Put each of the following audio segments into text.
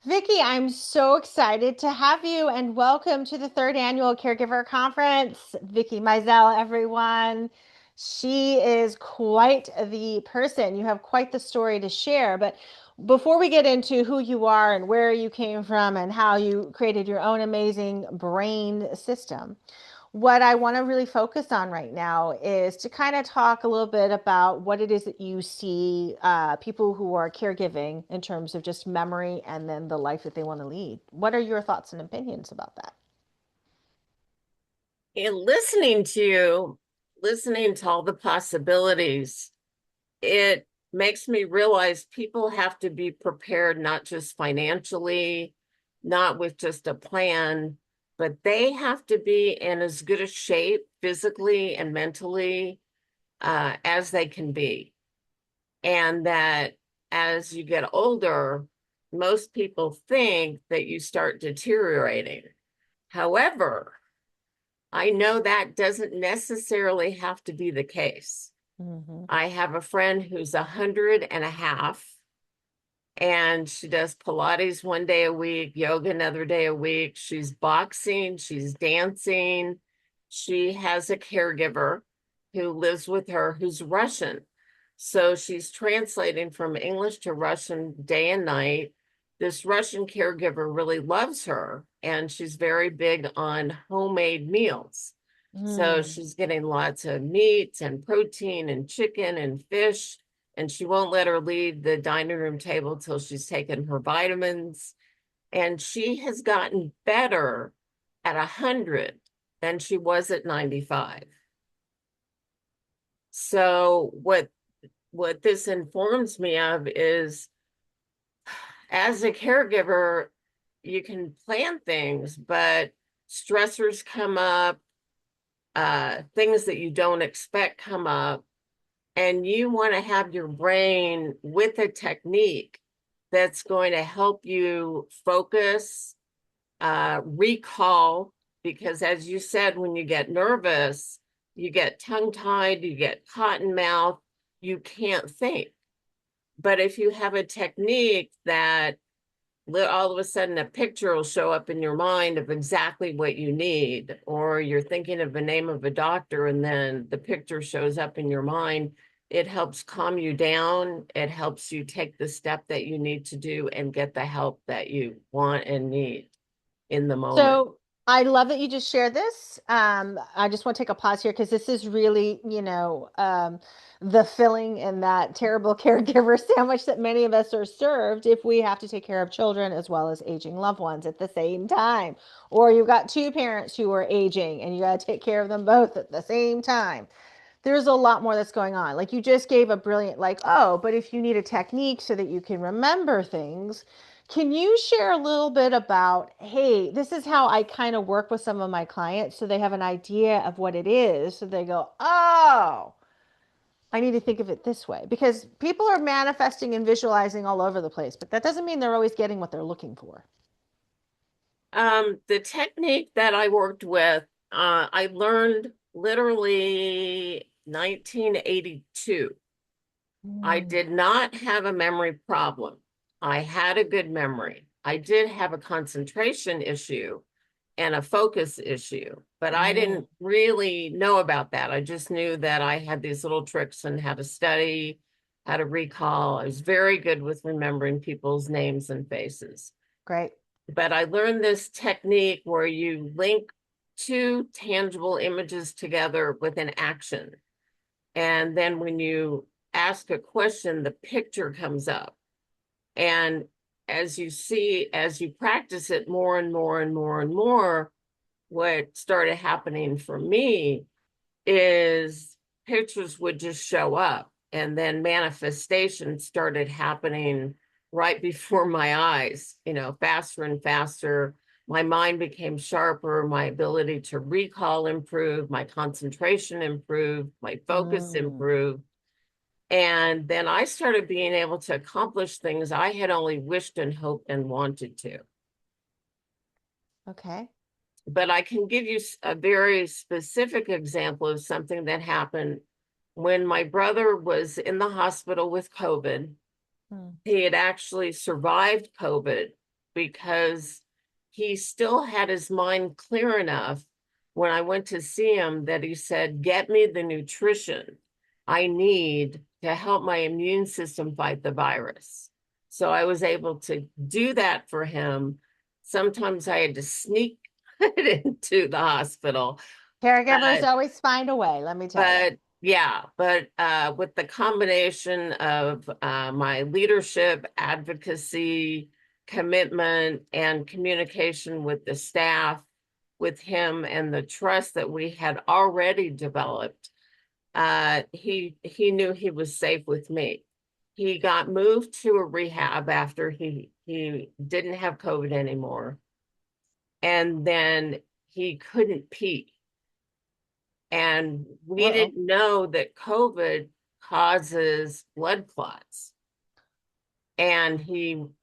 Vicki, I'm so excited to have you and welcome to the third annual Caregiver Conference. Vicki Mizell, everyone. She is quite the person. You have quite the story to share. But before we get into who you are and where you came from and how you created your own amazing brain system, what I want to really focus on right now is to kind of talk a little bit about what it is that you see people who are caregiving in terms of just memory and then the life that they want to lead. What are your thoughts and opinions about that? And listening to all the possibilities, it makes me realize people have to be prepared, not just financially, not with just a plan, but they have to be in as good a shape physically and mentally as they can be. And that as you get older, most people think that you start deteriorating. However, I know that doesn't necessarily have to be the case. Hmm. I have a friend who's 100 and a half, and she does Pilates one day a week, yoga another day a week. She's boxing, she's dancing. She has a caregiver who lives with her who's Russian. So she's translating from English to Russian day and night. This Russian caregiver really loves her, and she's very big on homemade meals. So Mm. she's getting lots of meat and protein and chicken and fish, and she won't let her leave the dining room table till she's taken her vitamins. And she has gotten better at 100 than she was at 95. So what this informs me of is, as a caregiver, you can plan things, but stressors come up, things that you don't expect come up, and you want to have your brain with a technique that's going to help you focus, recall, because as you said, when you get nervous, you get tongue tied, you get cotton mouth, you can't think. But if you have a technique that all of a sudden a picture will show up in your mind of exactly what you need, or you're thinking of the name of a doctor and then the picture shows up in your mind, it helps calm you down. It helps you take the step that you need to do and get the help that you want and need in the moment. So I love that you just shared this. I just want to take a pause here because this is really, the filling in that terrible caregiver sandwich that many of us are served if we have to take care of children as well as aging loved ones at the same time. Or you've got two parents who are aging and you got to take care of them both at the same time. There's a lot more that's going on. Like you just gave a brilliant, like, oh, but if you need a technique so that you can remember things, can you share a little bit about, hey, this is how I kind of work with some of my clients so they have an idea of what it is. So they go, oh, I need to think of it this way. Because people are manifesting and visualizing all over the place, but that doesn't mean they're always getting what they're looking for. The technique that I worked with, I learned literally 1982. I Mm. did not have a memory problem. I had a good memory. I did have a concentration issue and a focus issue, but I Mm. didn't really know about that. I just knew that I had these little tricks and how to study, how to recall. I was very good with remembering people's names and faces. Great. But I learned this technique where you link two tangible images together with an action. And then when you ask a question, the picture comes up. And as you practice it more and more and more and more, what started happening for me is pictures would just show up. And then manifestation started happening right before my eyes, faster and faster. My mind became sharper, my ability to recall improved, my concentration improved, my focus Mm. improved. And then I started being able to accomplish things I had only wished and hoped and wanted to. Okay. But I can give you a very specific example of something that happened when my brother was in the hospital with COVID. Mm. He had actually survived COVID, because he still had his mind clear enough when I went to see him that he said, "Get me the nutrition I need to help my immune system fight the virus." So I was able to do that for him. Sometimes I had to sneak it into the hospital. Caregivers But always find a way, let me tell you. with the combination of my leadership, advocacy, commitment, and communication with the staff, with him, and the trust that we had already developed, he knew he was safe with me. He got moved to a rehab after he didn't have COVID anymore, and then he couldn't pee. And we Uh-oh. didn't know that COVID causes blood clots. And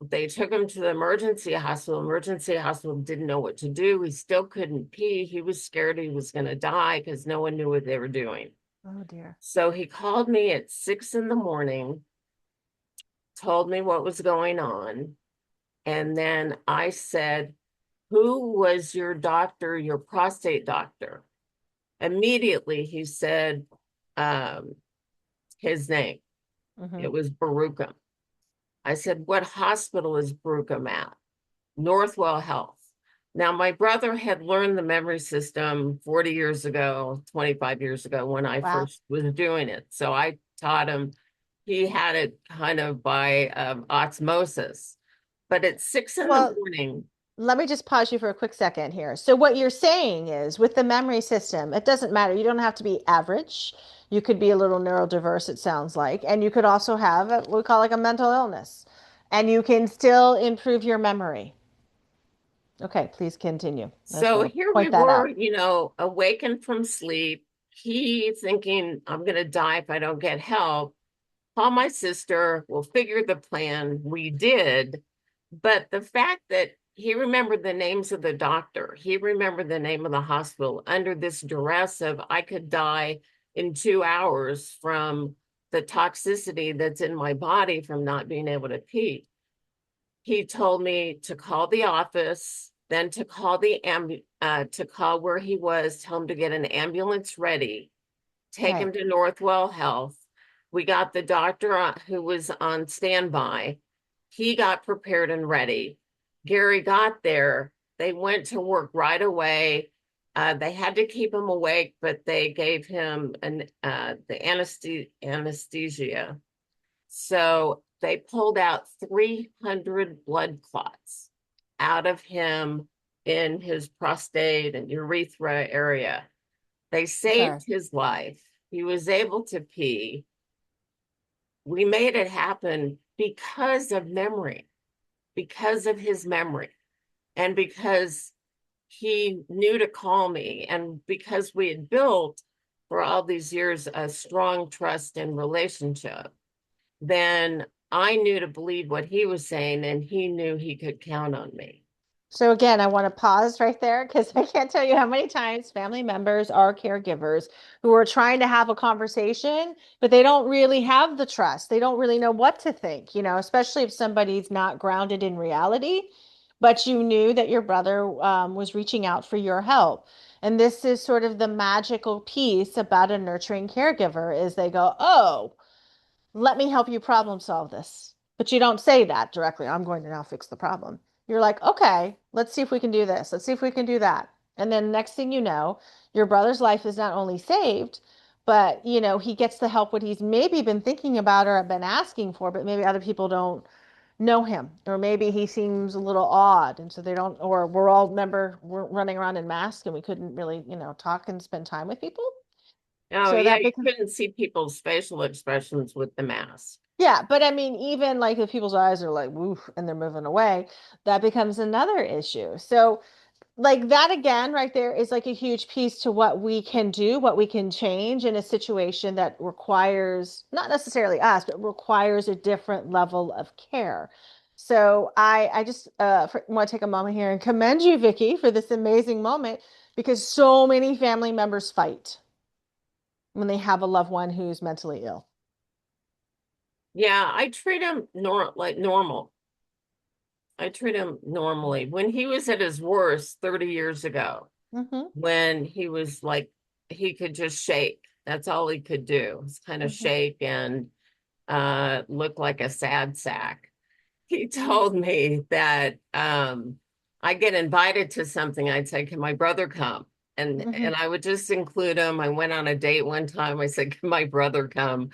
they took him to the emergency hospital. Emergency hospital didn't know what to do. He still couldn't pee. He was scared he was going to die because no one knew what they were doing. Oh dear. So he called me at 6 in the morning, told me what was going on. And then I said, "Who was your doctor, your prostate doctor?" Immediately he said, um, his name. Hmm. It was Barucham. I said, "What hospital is Barucham at?" Northwell Health. Now, my brother had learned the memory system 40 years ago, 25 years ago when I Wow. first was doing it. So I taught him. He had it kind of by osmosis. But at 6 in the Well, morning, let me just pause you for a quick second here. So, what you're saying is with the memory system, it doesn't matter. You don't have to be average. You could be a little neurodiverse, it sounds like. And you could also have what we call like a mental illness. And you can still improve your memory. Okay, please continue. I just so want to here we point that were, out. awakened from sleep. He thinking, "I'm going to die if I don't get help." Call my sister, we'll figure the plan. We did. But the fact that he remembered the names of the doctor, he remembered the name of the hospital under this duress of I could die in 2 hours from the toxicity that's in my body from not being able to pee. He told me to call the office, then to call to call where he was, tell him to get an ambulance ready, take him Okay. to Northwell Health. We got the doctor who was on standby. He got prepared and ready. Gary got there. They went to work right away. They had to keep him awake, but they gave him the anesthesia. So they pulled out 300 blood clots out of him in his prostate and urethra area. They saved Sure. his life. He was able to pee. We made it happen because of memory, because of his memory, and because he knew to call me, and because we had built for all these years a strong trust and relationship. Then I knew to believe what he was saying, and he knew he could count on me. So again, I want to pause right there because I can't tell you how many times family members are caregivers who are trying to have a conversation, but they don't really have the trust. They don't really know what to think, especially if somebody's not grounded in reality, but you knew that your brother was reaching out for your help. And this is sort of the magical piece about a nurturing caregiver is they go, "Oh, let me help you problem solve this." But you don't say that directly. "I'm going to now fix the problem." You're like, "Okay, let's see if we can do this. Let's see if we can do that." And then next thing you know, your brother's life is not only saved, but he gets the help what he's maybe been thinking about or been asking for, but maybe other people don't know him, or maybe he seems a little odd, and so they don't, or we're running around in masks and we couldn't really, talk and spend time with people. Oh, So yeah, that you becomes couldn't see people's facial expressions with the mask. Yeah, but I mean, even like if people's eyes are like woof and they're moving away, that becomes another issue. So, like that again, right there is like a huge piece to what we can do, what we can change in a situation that requires not necessarily us, but requires a different level of care. So, I just want to take a moment here and commend you, Vicky, for this amazing moment because so many family members fight when they have a loved one who's mentally ill. Yeah, I treat them like normal. I treat him normally. When he was at his worst 30 years ago, Hmm. when he was like, he could just shake. That's all he could do. It's kind of Hmm. shake and look like a sad sack. He told me that I get invited to something, I'd say, "Can my brother come?" And Hmm. I would just include him. I went on a date one time. I said, "Can my brother come?"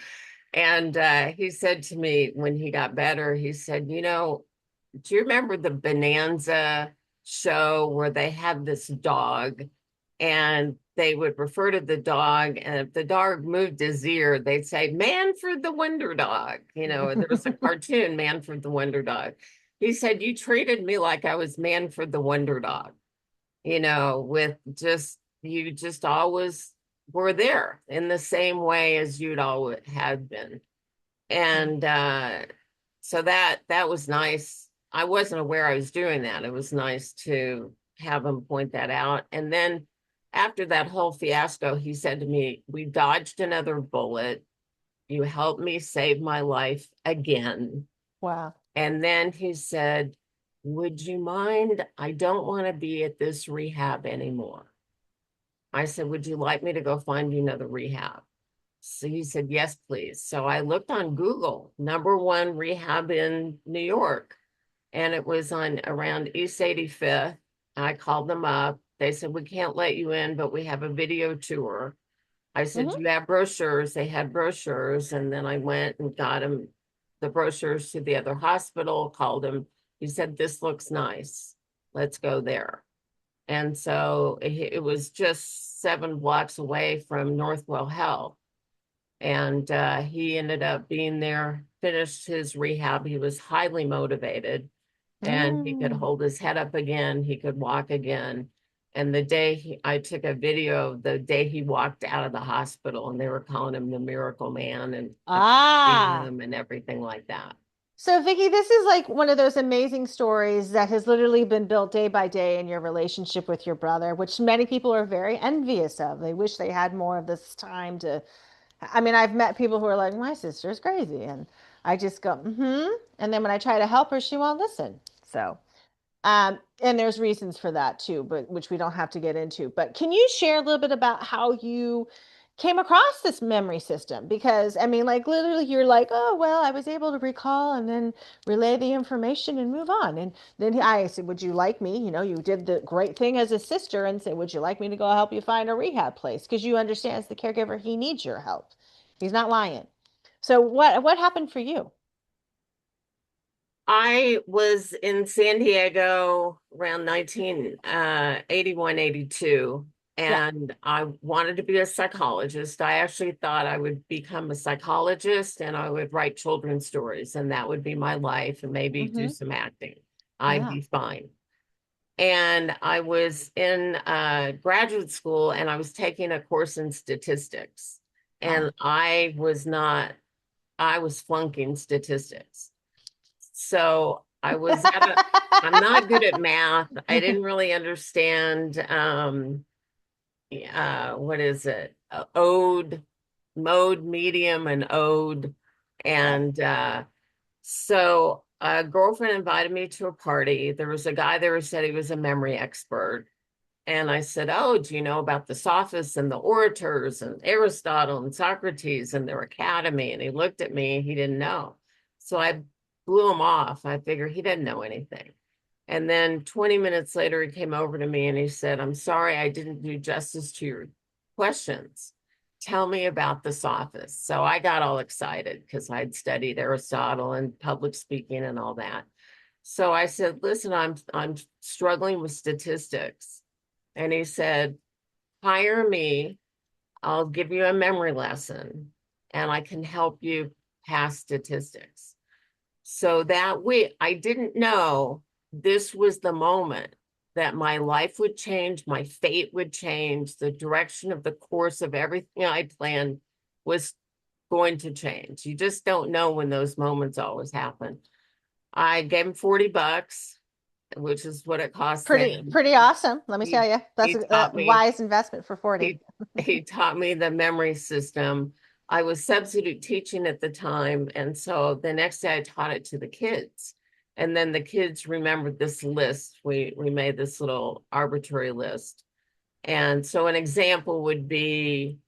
And he said to me when he got better, he said, do you remember the Bonanza show where they had this dog and they would refer to the dog, and if the dog moved his ear, they'd say, Manfred the Wonder Dog. There was a cartoon, Manfred the Wonder Dog. He said, you treated me like I was Manfred the Wonder Dog, with just, you just always were there in the same way as you'd always had been. And so that was nice. I wasn't aware I was doing that. It was nice to have him point that out. And then after that whole fiasco, he said to me, we dodged another bullet. You helped me save my life again. Wow. And then he said, would you mind? I don't want to be at this rehab anymore. I said, would you like me to go find you another rehab? So he said, yes, please. So I looked on Google, number one rehab in New York, and it was on around East 85th. I called them up. They said, we can't let you in, but we have a video tour. I said, Hmm. you have brochures? They had brochures. And then I went and got him the brochures to the other hospital, called him. He said, this looks nice. Let's go there. And so it was just 7 blocks away from Northwell Health. And he ended up being there, finished his rehab. He was highly motivated and he could Mm. hold his head up again. He could walk again. And the day I took a video of the day he walked out of the hospital, and they were calling him the Miracle Man and applauding Ah. him and everything like that. So, Vicky, this is like one of those amazing stories that has literally been built day by day in your relationship with your brother, which many people are very envious of. They wish they had more of this time to. I mean, I've met people who are like, my sister's crazy. And I just go, mm-hmm. And then when I try to help her, she won't listen. So, and there's reasons for that too, but which we don't have to get into. But can you share a little bit about how you came across this memory system? Because I mean, like literally, you're like, oh, well, I was able to recall and then relay the information and move on. And then I said, would you like me? You did the great thing as a sister and say, would you like me to go help you find a rehab place? Because you understand as the caregiver, he needs your help. He's not lying. So what happened for you? I was in San Diego around 1981, 82, Yeah. and I wanted to be a psychologist. I actually thought I would become a psychologist and I would write children's stories, and that would be my life, and maybe do Hmm. some acting. I'd Yeah. be fine. And I was in graduate school and I was taking a course in statistics, and Ah. I was flunking statistics. So I'm not good at math. I didn't really understand, what is it? Ode, mode, medium, and ode. Yeah. And so a girlfriend invited me to a party. There was a guy there who said he was a memory expert. And I said, oh, do you know about the sophists and the orators and Aristotle and Socrates and their academy? And he looked at me, he didn't know. So I blew him off. I figured he didn't know anything. And then 20 minutes later, he came over to me and he said, I'm sorry I didn't do justice to your questions. Tell me about the sophists. So I got all excited because I'd studied Aristotle and public speaking and all that. So I said, listen, I'm struggling with statistics. And he said, hire me. I'll give you a memory lesson and I can help you pass statistics. So that week, I didn't know this was the moment that my life would change, my fate would change, the direction of the course of everything I planned was going to change. You just don't know when those moments always happen. I gave him $40, which is what it cost Pretty, then. pretty awesome. Let me He tell you, that's he a taught me wise investment for 40. he he taught me the memory system. I was substitute teaching at the time, and so the next day I taught it to the kids. And then the kids remembered this list. We made this little arbitrary list. And so an example would be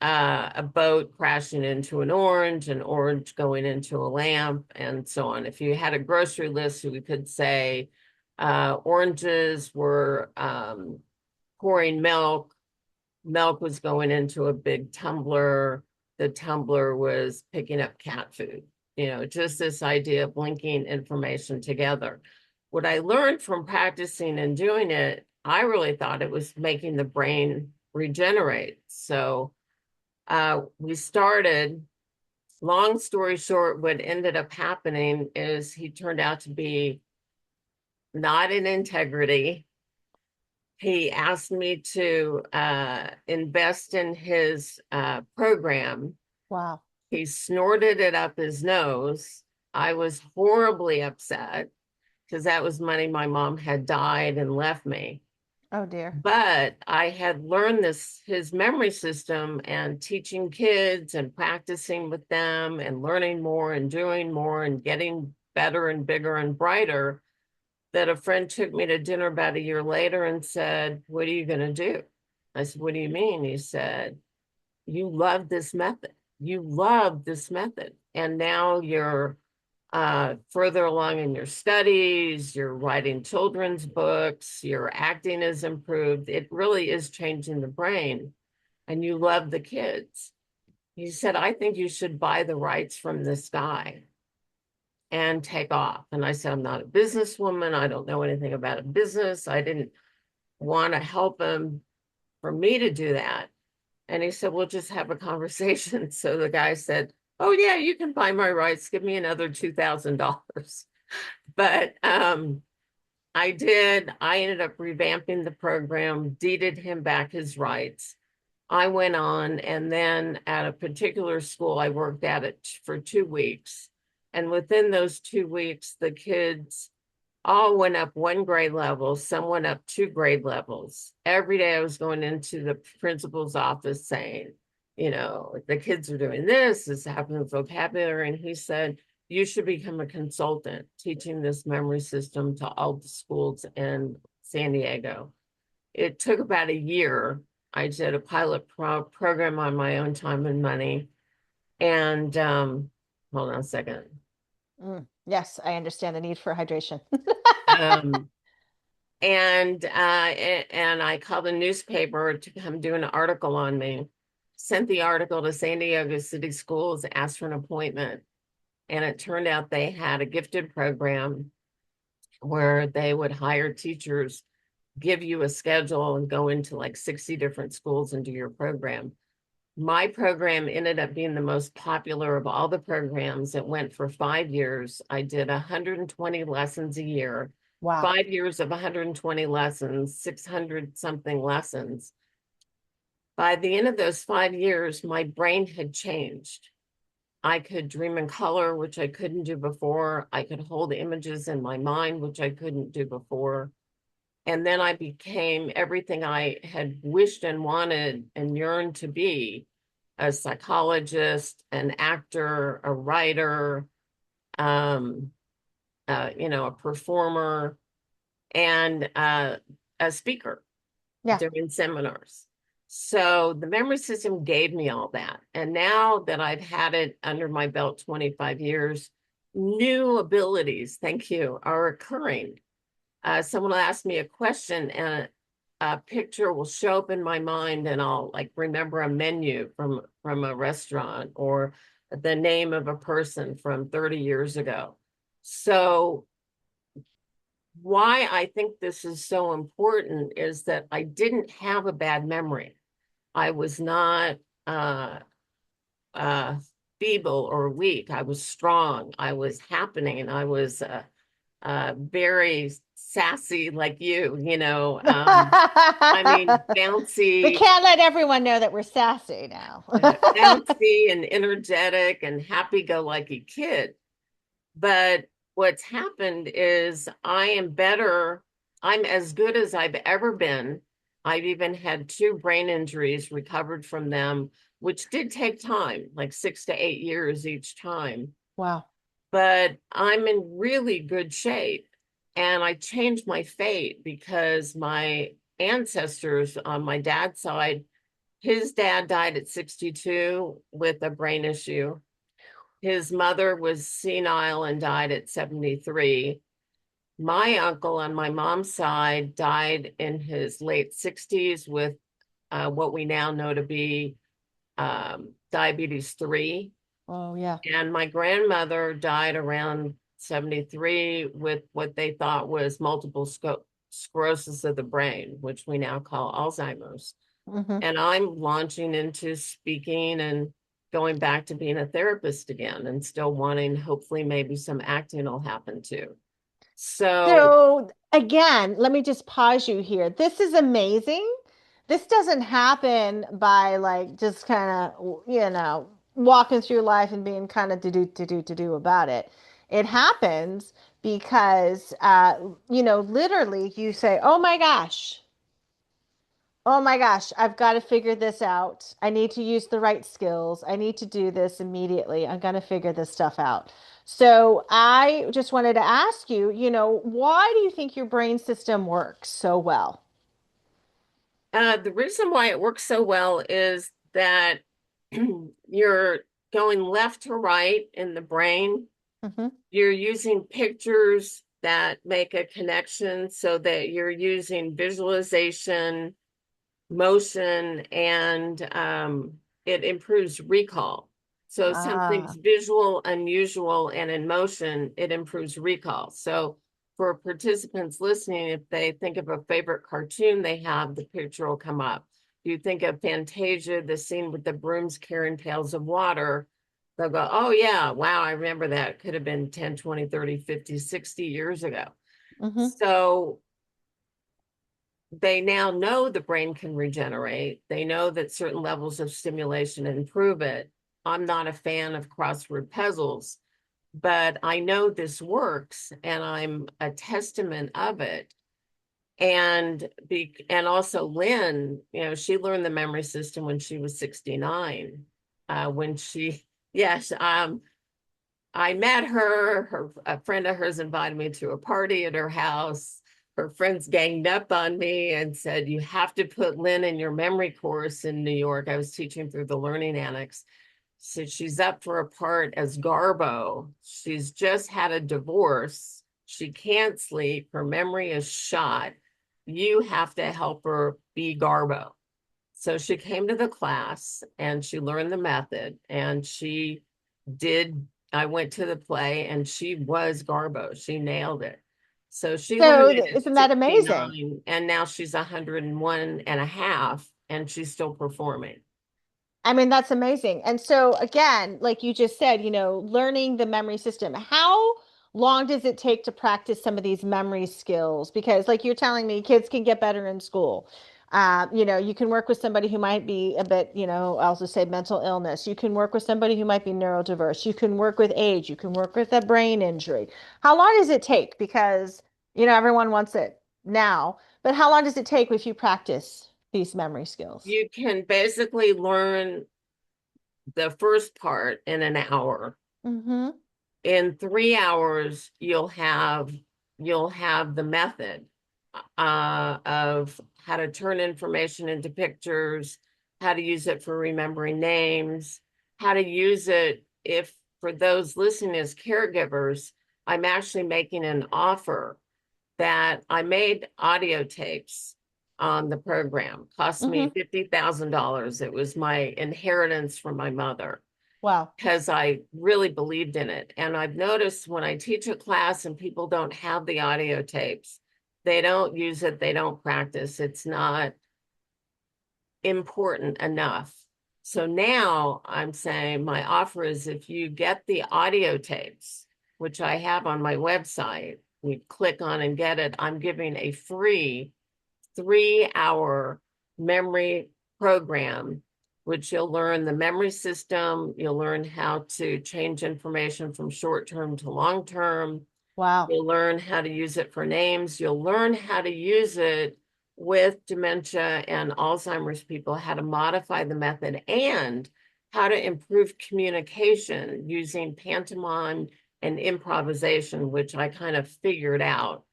a boat crashing into an orange going into a lamp, and so on. If you had a grocery list, we could say oranges were pouring milk, milk was going into a big tumbler, the tumbler was picking up cat food. Just this idea of linking information together. What I learned from practicing and doing it, I really thought it was making the brain regenerate. So we started, long story short, what ended up happening is he turned out to be not in integrity. He asked me to invest in his program. Wow. He snorted it up his nose. I was horribly upset because that was money my mom had died and left me. Oh dear. But I had learned his memory system, and teaching kids and practicing with them and learning more and doing more and getting better and bigger and brighter, that a friend took me to dinner about a year later and said, "What are you going to do?" I said, "What do you mean?" He said, "You love this method. You love this method. And now you're further along in your studies, you're writing children's books, your acting is improved. It really is changing the brain, and you love the kids." He said, "I think you should buy the rights from this guy and take off." And I said, "I'm not a businesswoman. I don't know anything about a business. I didn't want to help him for me to do that." And he said, "We'll just have a conversation." So the guy said, "Oh yeah, you can buy my rights. Give me another $2,000. But I did. I ended up revamping the program, deeded him back his rights. I went on, and then at a particular school, I worked at it for 2 weeks. And within those 2 weeks, the kids all went up one grade level, some went up 2 grade levels. Every day I was going into the principal's office saying, the kids are doing this happening with vocabulary. And he said, "You should become a consultant teaching this memory system to all the schools in San Diego." It took about a year. I did a pilot program on my own time and money. And hold on a second. Yes, I understand the need for hydration. Um, and I called a newspaper to come do an article on me. Sent the article to San Diego City Schools, asked for an appointment, and it turned out they had a gifted program where they would hire teachers, give you a schedule, and go into like 60 different schools and do your program. My program ended up being the most popular of all the programs. It went for 5 years. I did 120 lessons a year, Wow. 5 years of 120 lessons, 600 something lessons. By the end of those 5 years, my brain had changed. I could dream in color, which I couldn't do before. I could hold images in my mind, which I couldn't do before. And then I became everything I had wished and wanted and yearned to be: a psychologist, an actor, a writer, um, a performer, and a speaker Yeah. doing seminars. So the memory system gave me all that. And now that I've had it under my belt 25 years, new abilities, thank you, are occurring. Someone will ask me a question, and a picture will show up in my mind, and I'll like remember a menu from a restaurant, or the name of a person from 30 years ago. So why I think this is so important is that I didn't have a bad memory. I was not uh, uh, feeble or weak. I was strong. I was happening. I was very sassy, like you. I mean, We bouncy, can't let everyone know that we're sassy now. bouncy and energetic and happy-go-lucky kid. But what's happened is I am better. I'm as good as I've ever been. I've even had 2 brain injuries, recovered from them, which did take time, like 6 to 8 years each time. Wow. but I'm in really good shape. And I changed my fate because my ancestors on my dad's side, his dad died at 62 with a brain issue. His mother was senile and died at 73. My uncle on my mom's side died in his late 60s with what we now know to be diabetes 3. Oh, yeah. And my grandmother died around 73 with what they thought was multiple sclerosis of the brain, which we now call Alzheimer's. Hmm. And I'm launching into speaking and going back to being a therapist again and still wanting, hopefully, maybe some acting will happen too. So So again, let me just pause you here. This is amazing. This doesn't happen by like just kind of, walking through life and being kind of to do about it. It happens because, literally you say, oh my gosh, I've got to figure this out. I need to use the right skills. I need to do this immediately. I'm going to figure this stuff out. So I just wanted to ask you, why do you think your brain system works so well? the reason why it works so well is that you're going left to right in the brain. Hmm. You're using pictures that make a connection so that you're using visualization, motion, and it improves recall. So something's Ah. visual, unusual, and in motion, it improves recall. So for participants listening, if they think of a favorite cartoon they have, the picture will come up. If you think of Fantasia, the scene with the brooms carrying pails of water, they'll go, oh yeah, wow, I remember that. Could have been 10, 20, 30, 50, 60 years ago. Hmm. So they now know the brain can regenerate. They know that certain levels of stimulation improve it. I'm not a fan of crossword puzzles, but I know this works and I'm a testament of it. And also Lynn, she learned the memory system when she was 69. When she yes, I met her. A friend of hers invited me to a party at her house. Her friends ganged up on me and said, "You have to put Lynn in your memory course in New York." I was teaching through the Learning Annex. So she's up for a part as Garbo. She's just had a divorce. She can't sleep. Her memory is shot. You have to help her be Garbo. So she came to the class and she learned the method and she did. I went to the play and she was Garbo. She nailed it. So she learned So it at isn't that amazing? 69 and now she's 101 and a half and she's still performing. I mean, that's amazing. And so, again, like you just said, learning the memory system, how long does it take to practice some of these memory skills? Because, like you're telling me, kids can get better in school. You can work with somebody who might be a bit, I'll just say mental illness. You can work with somebody who might be neurodiverse. You can work with age. You can work with a brain injury. How long does it take? Because, everyone wants it now, but how long does it take if you practice these memory skills? You can basically learn the first part in an hour. Mm-hmm. In 3 hours, you'll have the method of how to turn information into pictures, how to use it for remembering names, how to use it if for those listening as caregivers, I'm actually making an offer that I made audio tapes on the program. Cost me Mm-hmm. $50,000. It was my inheritance from my mother Wow. because I really believed in it. And I've noticed when I teach a class and people don't have the audio tapes, they don't use it, they don't practice. It's not important enough. So now I'm saying my offer is if you get the audio tapes, which I have on my website, you click on and get it, I'm giving a free 3 hour memory program, which you'll learn the memory system. You'll learn how to change information from short term to long term. Wow. You'll learn how to use it for names. You'll learn how to use it with dementia and Alzheimer's people, how to modify the method and how to improve communication using pantomime and improvisation, which I kind of figured out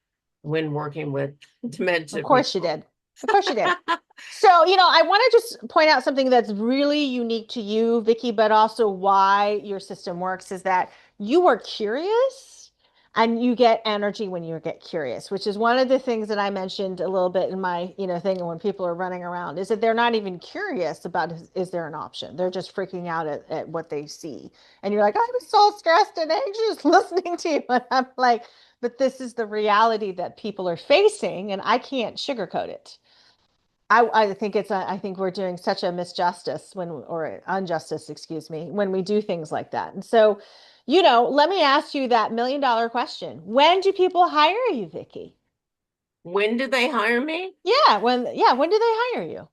when working with Of dementia course you people. did. Of course you did. So, I want to just point out something that's really unique to you, Vicky, but also why your system works is that you are curious and you get energy when you get curious, which is one of the things that I mentioned a little bit in my, thing when people are running around is that they're not even curious about is there an option? They're just freaking out at what they see. And you're like, I was so stressed and anxious listening to you. And I'm like, but this is the reality that people are facing, and I can't sugarcoat it. I think I think we're doing such a misjustice or injustice, excuse me, when we do things like that. And so, let me ask you that $1 million question. When do people hire you, Vicky? When did they hire me? Yeah, when do they hire you?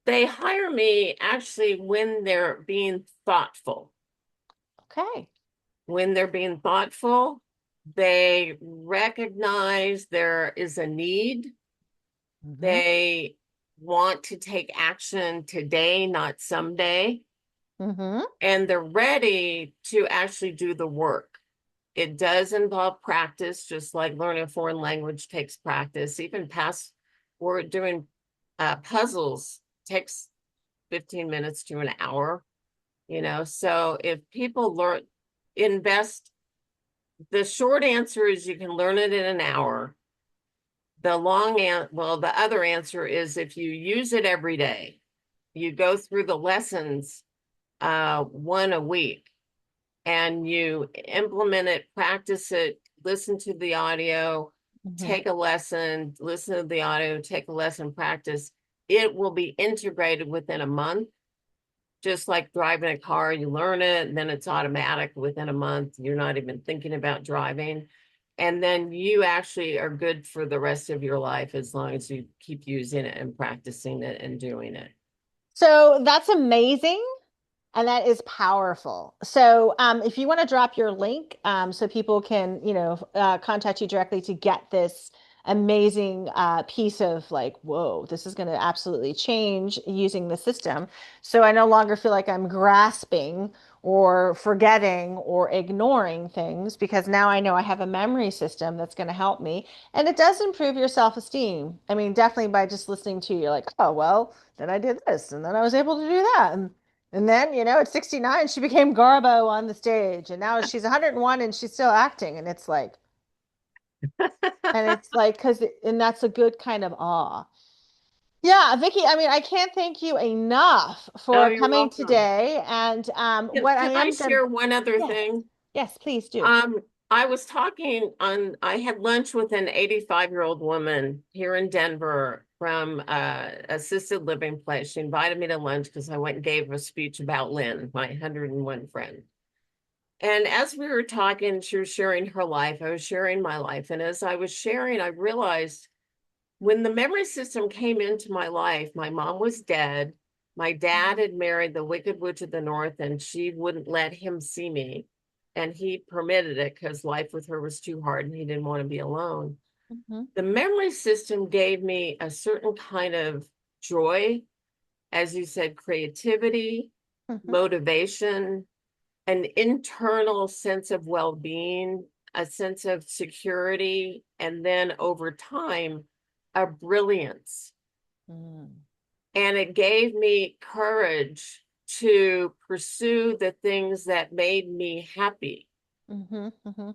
They hire me actually when they're being thoughtful. Okay. When they're being thoughtful, they recognize there is a need. Mm-hmm. They want to take action today, not someday, Mm-hmm. and they're ready to actually do the work. It does involve practice, just like learning a foreign language takes practice. Even past we're doing puzzles takes 15 minutes to an hour, So if people invest, the short answer is you can learn it in an hour. The other answer is if you use it every day, you go through the lessons one a week and you implement it, practice it, listen to the audio, Mm-hmm. take a lesson, listen to the audio, take a lesson, practice. It will be integrated within a month, just like driving a car. You learn it, and then it's automatic within a month. You're not even thinking about driving. And then you actually are good for the rest of your life as long as you keep using it and practicing it and doing it. So that's amazing. And that is powerful. So, if you want to drop your link, so people can, contact you directly to get this amazing piece of like, whoa, this is going to absolutely change using the system. So I no longer feel like I'm grasping or forgetting or ignoring things because now I know I have a memory system that's going to help me. And it does improve your self-esteem. I mean, definitely by just listening to you, you're like, oh, well, then I did this and then I was able to do that. And then, at 69, she became Garbo on the stage. And now she's 101 and she's still acting. And that's a good kind of awe. Yeah, Vicky, I mean, I can't thank you enough Oh, for you're coming welcome. today. And Can, what I can I am going share one other yes, thing? yes, please do. Um, I had lunch with an 85-year-old woman here in Denver from assisted living place. She invited me to lunch because I went and gave a speech about Lynn, my 101 friend. And as we were talking, she was sharing her life. I was sharing my life. And as I was sharing, I realized when the memory system came into my life, my mom was dead. My dad had married the Wicked Witch of the North, and she wouldn't let him see me. And he permitted it because life with her was too hard and he didn't want to be alone. Mhm, The memory system gave me a certain kind of joy, as you said, creativity, mhm, motivation, an internal sense of well being, a sense of security, and then over time, a brilliance. mm, And it gave me courage to pursue the things that made me happy. mhm, mhm.